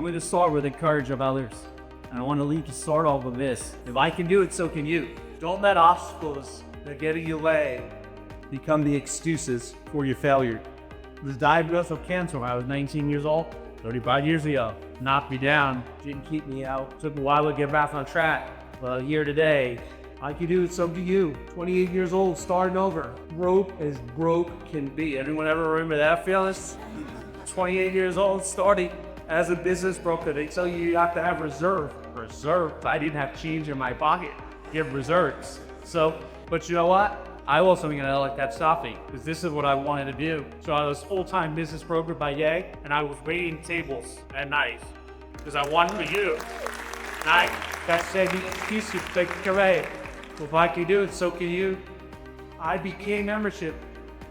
going to start with the courage of others. And I want to leave to start off with this. If I can do it, so can you. Don't let obstacles that get in your way become the excuses for your failure. I was diagnosed with cancer when I was 19 years old, 35 years ago. Knocked me down, didn't keep me out. Took a while to get back on track. Well, here today, I can do it, so can you. 28 years old, starting over. Broke as broke can be. Anyone ever remember that feeling? 28 years old, starting as a business broker. They tell you have to have reserve. I didn't have change in my pocket. You have reserves. So, but you know what? I wasn't gonna let that stop me, because this is what I wanted to do. So I was full-time business broker by day, and I was waiting tables at night, because I wanted for you. And that said, the excuse you take away. Well, if I can do it, so can you. I became membership.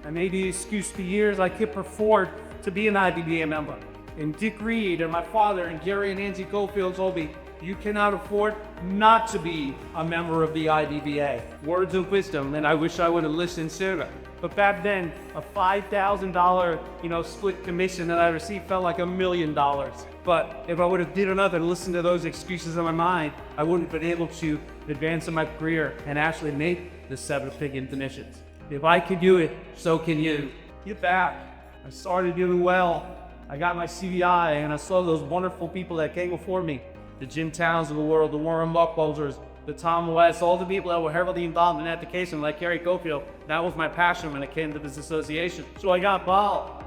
I made the excuse for years I could afford to be an IBBA member. And Dick Reed and my father and Gary and Nancy Goldfield told me, you cannot afford not to be a member of the IBBA. Words of wisdom, and I wish I would have listened sooner. But back then, a $5,000, split commission that I received felt like $1 million. But if I would have did another listen to those excuses in my mind, I wouldn't have been able to advance in my career and actually make the 7-figure commissions. If I could do it, so can you. Get back. I started doing well. I got my CII, and I saw those wonderful people that came before me. The Jim Towns of the world, the Warren Buckboulders, the Tom West, all the people that were heavily involved in education, like Gary Goldfield. That was my passion when it came to this association. So I got involved.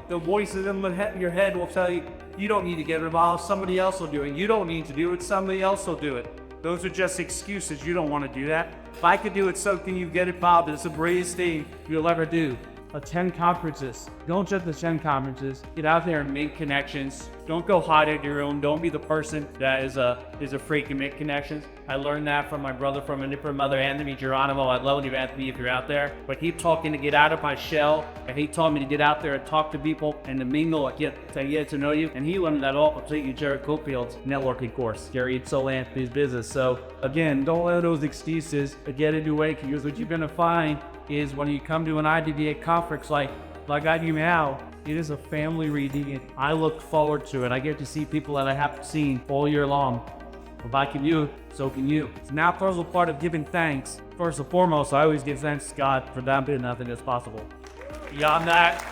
The voices in your head will tell you, you don't need to get involved, somebody else will do it. You don't need to do it, somebody else will do it. Those are just excuses. You don't want to do that. If I could do it, so can you. Get involved. It's the bravest thing you'll ever do. Attend conferences. Don't just attend conferences. Get out there and make connections. Don't go hide at your own. Don't be the person that is afraid to make connections. I learned that from my brother from a different mother, Anthony Geronimo. I'd love you, Anthony, if you're out there. But he taught me to get out of my shell, and he taught me to get out there and talk to people and to mingle, get to know you. And he learned that all completely Jared Coopfield's networking course. Gary sold Anthony's business. So again, don't let those excuses get in your way, because what you're gonna find is when you come to an IBBA conference like I do now, it is a family reunion. I look forward to it. I get to see people that I haven't seen all year long. If I can do it, so can you. It's now a part of giving thanks. First and foremost, I always give thanks to God for that being nothing is possible. Beyond that,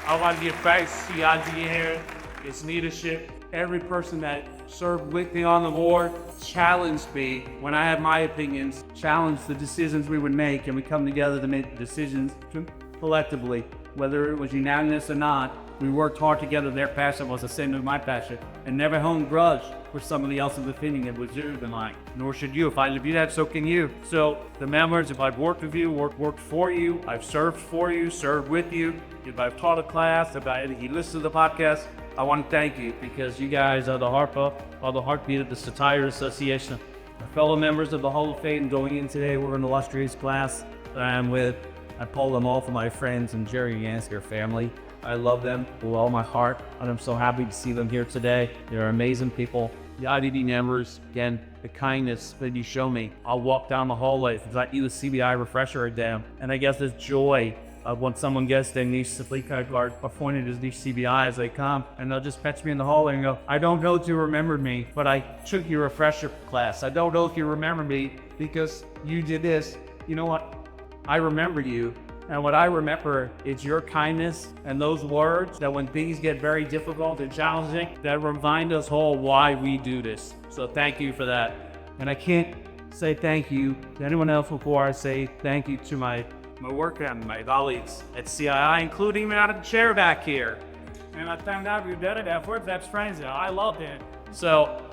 I want to give thanks to the IBBA here, its leadership, every person that served with me on the board, challenged me when I had my opinions, challenged the decisions we would make, and we come together to make decisions collectively. Whether it was unanimous or not, we worked hard together. Their passion was the same as my passion, and never held grudge for somebody else's opinion. It was yours than mine. Nor should you. If I do that, so can you. So the members, if I've worked with you, worked for you, I've served for you, served with you, if I've taught a class, if you listen to the podcast, I want to thank you, because you guys are the heartbeat of the CII Association. My fellow members of the Hall of Fame going in today, we're an illustrious class that I'm with. I pull them all for my friends and Jerry Yansker family. I love them with all my heart, and I'm so happy to see them here today. They're amazing people. The IBB members, again, the kindness that you show me. I'll walk down the hallway because I do a CBI refresher exam, and I guess there's joy of when someone gets their niche supply card appointed as niche CBI as they come, and they'll just catch me in the hallway and go, I don't know if you remember me, but I took your refresher class. I don't know if you remember me because you did this. You know what? I remember you. And what I remember is your kindness and those words that when things get very difficult and challenging, that remind us all why we do this. So thank you for that. And I can't say thank you to anyone else before I say thank you to my work and my colleagues at CII, including me out of the chair back here. And I thank God for your dad and for that's friends. I love it. So,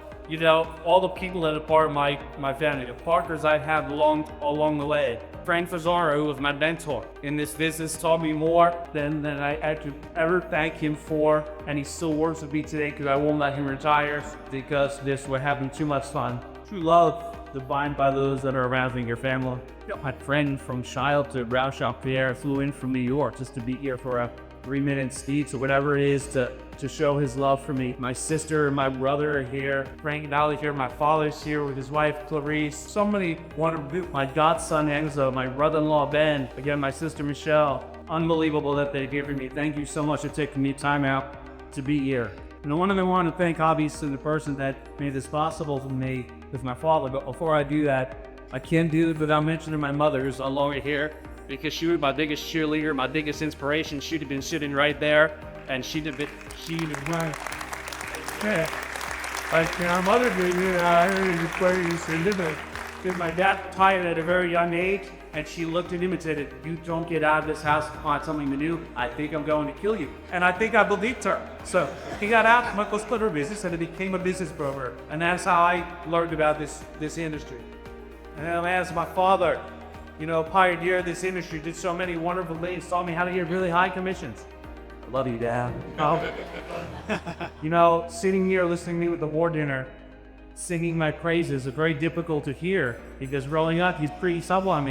all the people that are part of my family, the partners I have along the way. Frank Fazzaro, who was my mentor in this business, taught me more than I had to ever thank him for, and he still works with me today because I won't let him retire because we're having too much fun. True love defined by those that are around in your family. My friend from child to Ralph Jean-Pierre flew in from New York just to be here for a 3-minute speech or whatever it is to show his love for me. My sister and my brother are here. Frank and Dolly's here. My father's here with his wife, Clarice. So many wonderful, my godson, Enzo, my brother-in-law, Ben. Again, my sister, Michelle. Unbelievable that they're here for me. Thank you so much for taking me time out to be here. And I want to thank obviously the person that made this possible for me with my father. But before I do that, I can't do it without mentioning my mother, who's no longer here, because she was my biggest cheerleader, my biggest inspiration. She'd have been sitting right there, and she'd have right. Yeah. Like our mother did, I heard the place to live it. Because my dad retired at a very young age, and she looked at him and said, if you don't get out of this house and find something to do, I think I'm going to kill you. And I think I believed her. So he got out, went to split her business, and he became a business broker. And that's how I learned about this industry. And as my father, pioneered this industry, did so many wonderful things, taught me how to get really high commissions. I love you, Dad. Sitting here listening to me with the war dinner, singing my praises are very difficult to hear, because growing up, he's pretty sublime.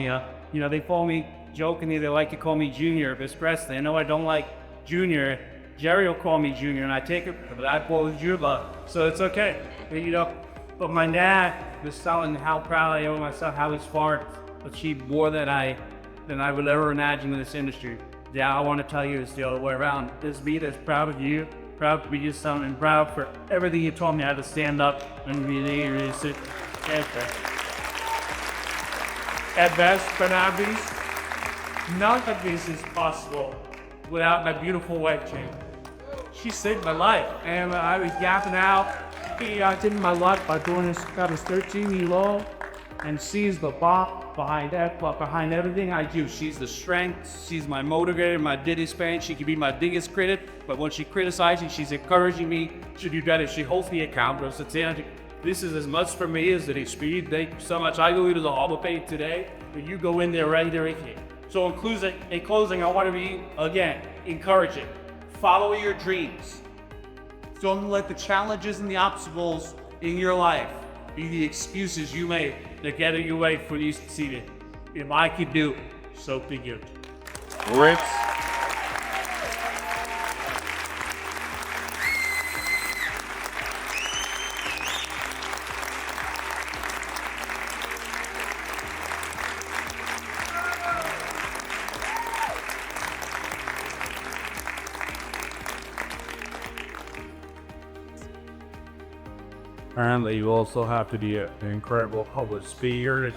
They call me jokingly, they like to call me Junior, Miss Presley. I know I don't like Junior. Jerry will call me Junior, and I take it, but I call it Juba, so it's okay. But my dad was telling how proud I am of myself, how he's far achieved more than I would ever imagine in this industry. Yeah, I want to tell you it's the other way around. It's me that's proud of you, proud to be your son, and proud for everything you taught me how to stand up and really sit. At best, but not least, none of this is possible without my beautiful wife, Jane. She saved my life, and I was yapping out. He did my life by doing this about his 13-year-old, and she's the bop behind everything I do. She's the strength, she's my motivator, my Diddy span. She can be my biggest critic, but when she criticizes, she's encouraging me to do better. She holds me accountable. So this is as much for me as it is for you. Thank you so much. I go into the Hall of Fame today, but you go in there right there with me. So in closing, I want to be, again, encouraging. Follow your dreams. Don't let the challenges and the obstacles in your life be the excuses you make that get in your way for you succeeding. If I could do it, so can you. Rich. Apparently, you also have to be an incredible public speaker.